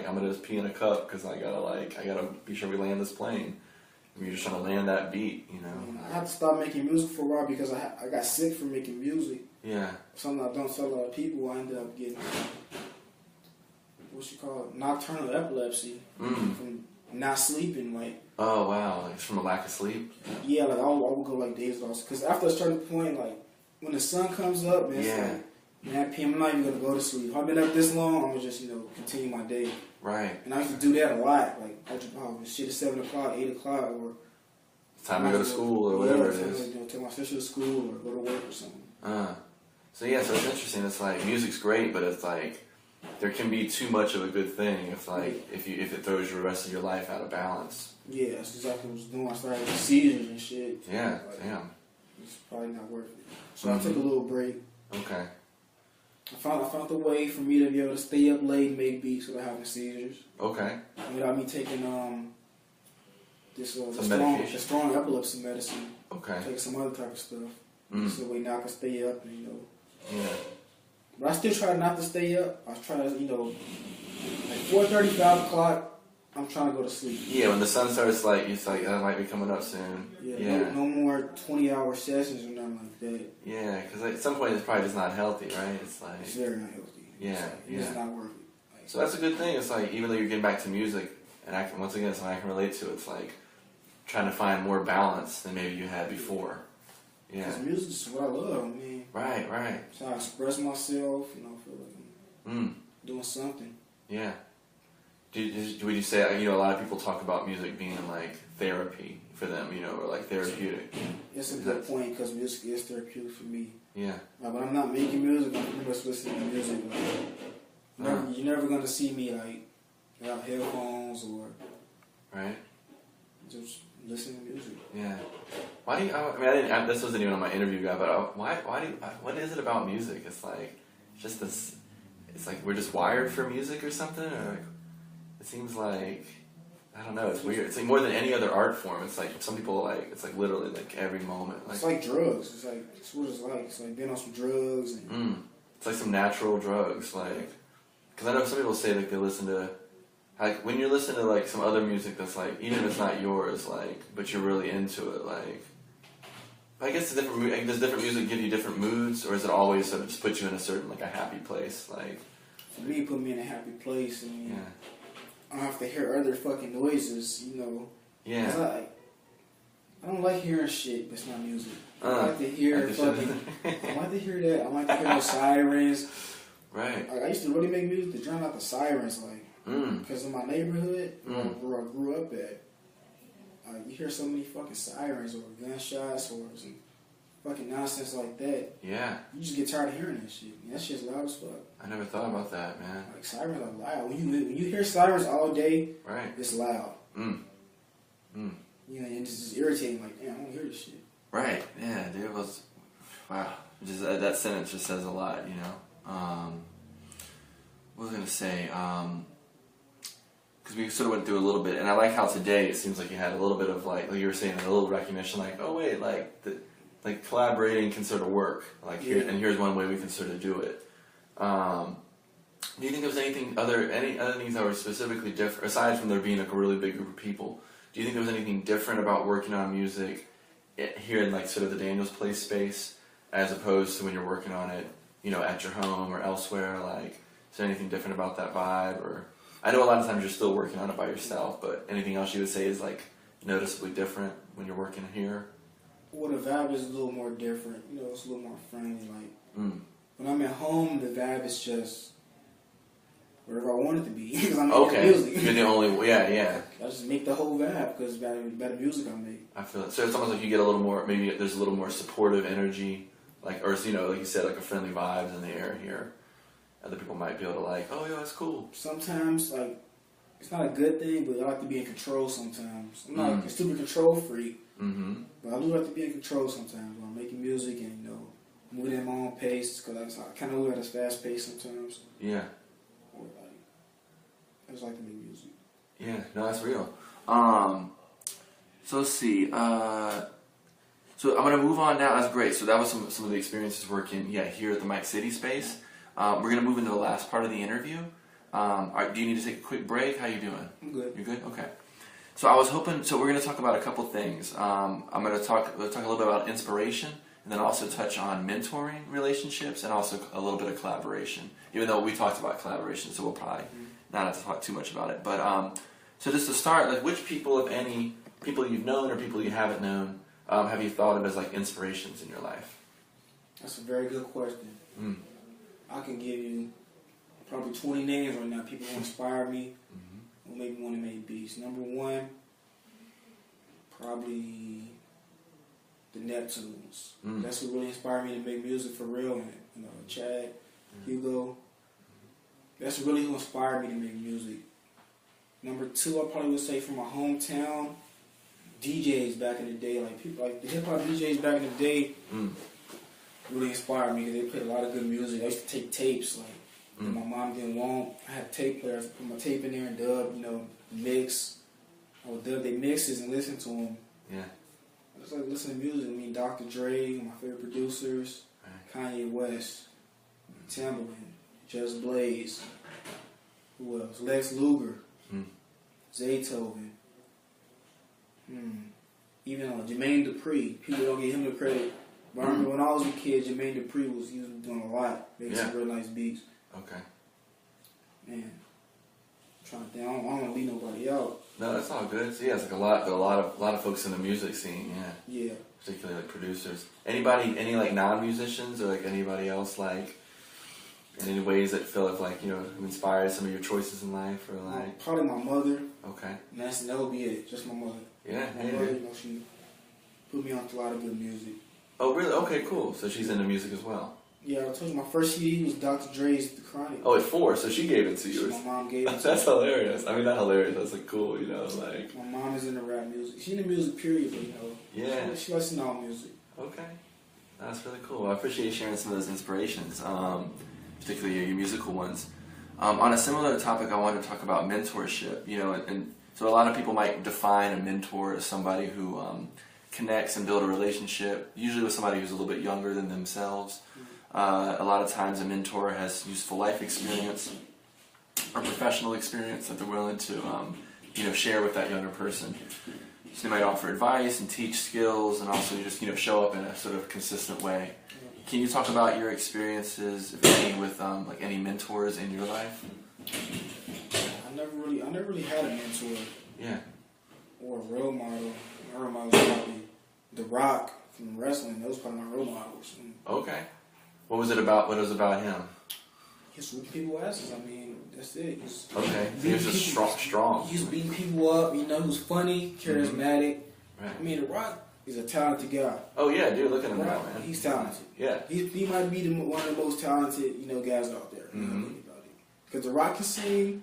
I'm gonna just pee in a cup because I gotta be sure we land this plane. And you're just trying to land that beat, you know. I had to stop making music for a while because I got sick from making music. Yeah. Something I don't tell a lot of people. I ended up getting nocturnal epilepsy from not sleeping. Like, oh wow, like from a lack of sleep. Yeah, like I would go like days lost because after a certain point, like when the sun comes up, man, it's like, man, PM, I'm not even gonna go to sleep. If I've been up this long, I'm gonna just continue my day. Right. And I used to do that a lot. Like shit at 7 o'clock, 8 o'clock, or it's time to go to school or whatever it is. Take my sister to school or go to work or something. So it's interesting. It's like music's great, but it's like there can be too much of a good thing if it throws the rest of your life out of balance. Yeah, that's exactly what I was doing. I started with seizures and shit. Yeah, damn. It's probably not worth it. So I took a little break. Okay. I found a way for me to be able to stay up late and make beats without having seizures. Okay. Without me taking the strong epilepsy medicine. Okay. Take some other type of stuff. So way now I can stay up and Yeah. But I still try not to stay up. I try to like 4:30, 5 o'clock. I'm trying to go to sleep. Yeah, when the sun starts, it's like that might be coming up soon. Yeah. No more 20-hour sessions or nothing like that. Yeah, because at some point it's probably just not healthy, right? It's like it's very unhealthy. Yeah, it's not worth it. So that's a good thing. It's like even though you're getting back to music, and once again, something I can relate to. It's like trying to find more balance than maybe you had before. Yeah. Because music is what I love. I mean. Right. So I express myself. Feel like I'm doing something. Yeah. Would you say a lot of people talk about music being like therapy for them, or like therapeutic? It's a good point because music is therapeutic for me. Yeah. Like when I'm not making music, I'm pretty much listening to music. You're never gonna see me like without headphones or just listening to music. Yeah. Why do you? This wasn't even on my interview guide, but what is it about music? It's like just this. It's like we're just wired for music or something, or like, it seems like I don't know. It's weird. It's like more than any other art form. It's like some people it's like literally like every moment. It's like drugs. It's like it's what it's like. It's like being on some drugs. And It's like some natural drugs, like because I know some people say like they listen to. Like when you're listening to like some other music that's like even if it's not yours, like but you're really into it, like I guess does different music give you different moods, or is it always sort of just put you in a certain like a happy place? Like for me, it put me in a happy place, and I don't have to hear other fucking noises, Yeah. I don't like hearing shit that's not music. I like to hear I like to hear that. I like to hear the sirens. Right. Like, I used to really make music to drown out the sirens, because in my neighborhood, where I grew up at, you hear so many fucking sirens or gunshots or some fucking nonsense like that. Yeah. You just get tired of hearing that shit. That shit's loud as fuck. I never thought about that, man. Like sirens are loud. When you hear sirens all day, it's loud. And it's just irritating. Like, damn, I don't hear this shit. Right. Yeah, dude. Wow. Just that sentence just says a lot, What was I gonna say? Because we sort of went through a little bit, and I like how today it seems like you had a little bit of like you were saying, a little recognition, like, oh wait, like collaborating can sort of work, and here's one way we can sort of do it. Do you think there was any other things that were specifically different aside from there being like a really big group of people? Do you think there was anything different about working on music here in like sort of the Daniels Place space as opposed to when you're working on it, at your home or elsewhere? Like, is there anything different about that vibe? Or I know a lot of times you're still working on it by yourself, but anything else you would say is like noticeably different when you're working here? Well, the vibe is a little more different. It's a little more friendly. Like when I'm at home, the vibe is just whatever I want it to be. Because I'm making music. You're the only yeah. I just make the whole vibe because it's better music I make. I feel it. So it's almost like you get a little more. Maybe there's a little more supportive energy, like like you said, like a friendly vibes in the air here. Other people might be able to like, oh yeah, that's cool. Sometimes it's not a good thing, but I like to be in control sometimes. I'm not a stupid control freak, but I do like to be in control sometimes when I'm making music and moving at my own pace because I kind of move at a fast pace sometimes. Yeah. Or I just like to make music. Yeah, no, that's real. So let's see. So I'm gonna move on now. That's great. So that was some of the experiences working here at the Mike City space. We're gonna move into the last part of the interview. Do you need to take a quick break? How you doing? I'm good. You're good? Okay. So I was hoping, so we're going to talk about a couple things. I'm going to talk a little bit about inspiration, and then also touch on mentoring relationships, and also a little bit of collaboration. Even though we talked about collaboration, so we'll probably not have to talk too much about it. But so just to start, like, which people, if any, people you've known or people you haven't known, have you thought of as like inspirations in your life? That's a very good question. I can give you probably 20 names right now. People who inspire me, or maybe want to make beats. Number one, probably the Neptunes. That's what really inspired me to make music for real. And Chad, Hugo. That's really who inspired me to make music. Number two, I probably would say from my hometown, DJs back in the day, like people like the hip hop DJs back in the day, really inspired me because they played a lot of good music. I used to take tapes, like that my mom didn't want. I had tape players. I put my tape in there and dub, mix. I would dub their mixes and listen to them. Yeah. I just like listening to music. I mean, Dr. Dre, my favorite producers, Kanye West, Timbaland, Just Blaze. Who else? Lex Luger, Zaytoven. Even Jermaine Dupri. People don't give him the credit. But I remember when I was a kid, Jermaine Dupri was doing a lot, making some real nice beats. Okay. Man, I'm trying to think. I don't want to leave nobody out. No, that's all good. So yeah, it's like a lot of folks in the music scene. Yeah. Yeah. Particularly like producers. Any like non-musicians or like anybody else like in any ways that feel like who inspired some of your choices in life or like? Probably my mother. Okay. And that would be it. Just my mother. Yeah. My mother, she put me on to a lot of good music. Oh, really? Okay, cool. So she's into music as well. Yeah, I told you my first CD was Dr. Dre's The Chronic. Oh, at 4, so she gave it to you. My mom gave it to me. That's hilarious. I mean, not hilarious. That's like cool, like. My mom is into rap music. She's into music, period, but yeah. She listens to all music. Okay. That's really cool. I appreciate you sharing some of those inspirations, particularly your musical ones. On a similar topic, I wanted to talk about mentorship, and so a lot of people might define a mentor as somebody who connects and build a relationship, usually with somebody who's a little bit younger than themselves. A lot of times a mentor has useful life experience or professional experience that they're willing to share with that younger person. So they might offer advice and teach skills and also just show up in a sort of consistent way. Can you talk about your experiences, if any, with like any mentors in your life? I never really had a mentor. Yeah. Or a role model. My role model was probably The Rock from wrestling. That was probably my role models. Okay. What was it about? What was about him? He's whooping people's asses. I mean, that's it. Okay. He was just strong. He was beating people up. He was funny, charismatic. Right. I mean, The Rock is a talented guy. Oh yeah, dude. Look at him now, man. He's talented. Yeah. He might be one of the most talented, guys out there. Because The Rock can sing.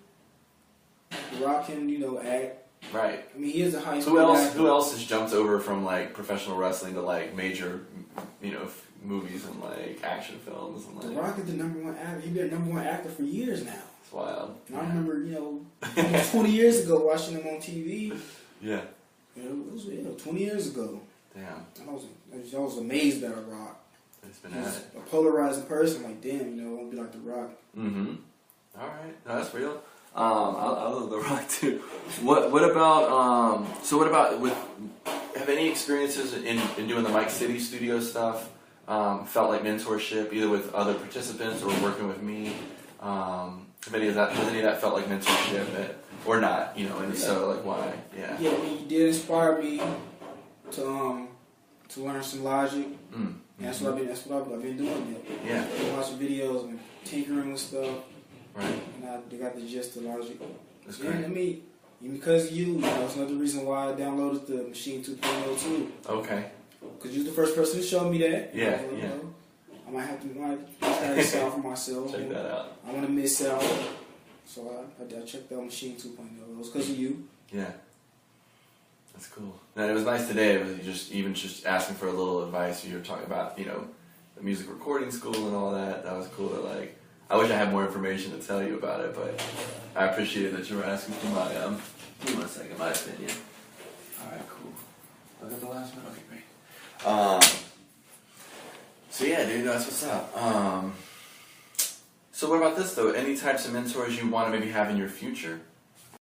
The Rock can, act. Right. I mean, he is a high school actor. Who else has jumped over from like professional wrestling to like major, movies and like action films and like? The Rock is the number one actor. He's been the number one actor for years now. It's wild. And I remember, almost 20 years ago watching him on TV. Yeah. It was 20 years ago. Damn. I was amazed by The Rock. He's been at it. A polarizing person, like damn, I want to be like The Rock. All right, no, that's real. I love The Rock too. What about with? Have any experiences in doing the Mike City studio stuff felt like mentorship, either with other participants or working with me? Has any of that felt like mentorship, or not? And so like why? Yeah. Yeah, you did inspire me to learn some Logic. And that's what I've been doing. Yeah. I've been watching videos and tinkering with stuff. Right. And they got the gist of Logic. That's great. I mean, because of you, it's another reason why I downloaded the Machine 2.0 too. Okay. Because you're the first person to show me that. Yeah. I might have to try this out for myself. Check that out. I want to miss out. So I checked out Machine 2.0. It was because of you. Yeah. That's cool. And it was nice today. It was just asking for a little advice. You were talking about, the music recording school and all that. That was cool. I wish I had more information to tell you about it, but I appreciate that you were asking for my, give me 1 second, my opinion. All right, cool. Look at the last one. Okay, great. So yeah, dude, that's what's up. So what about this though? Any types of mentors you want to maybe have in your future?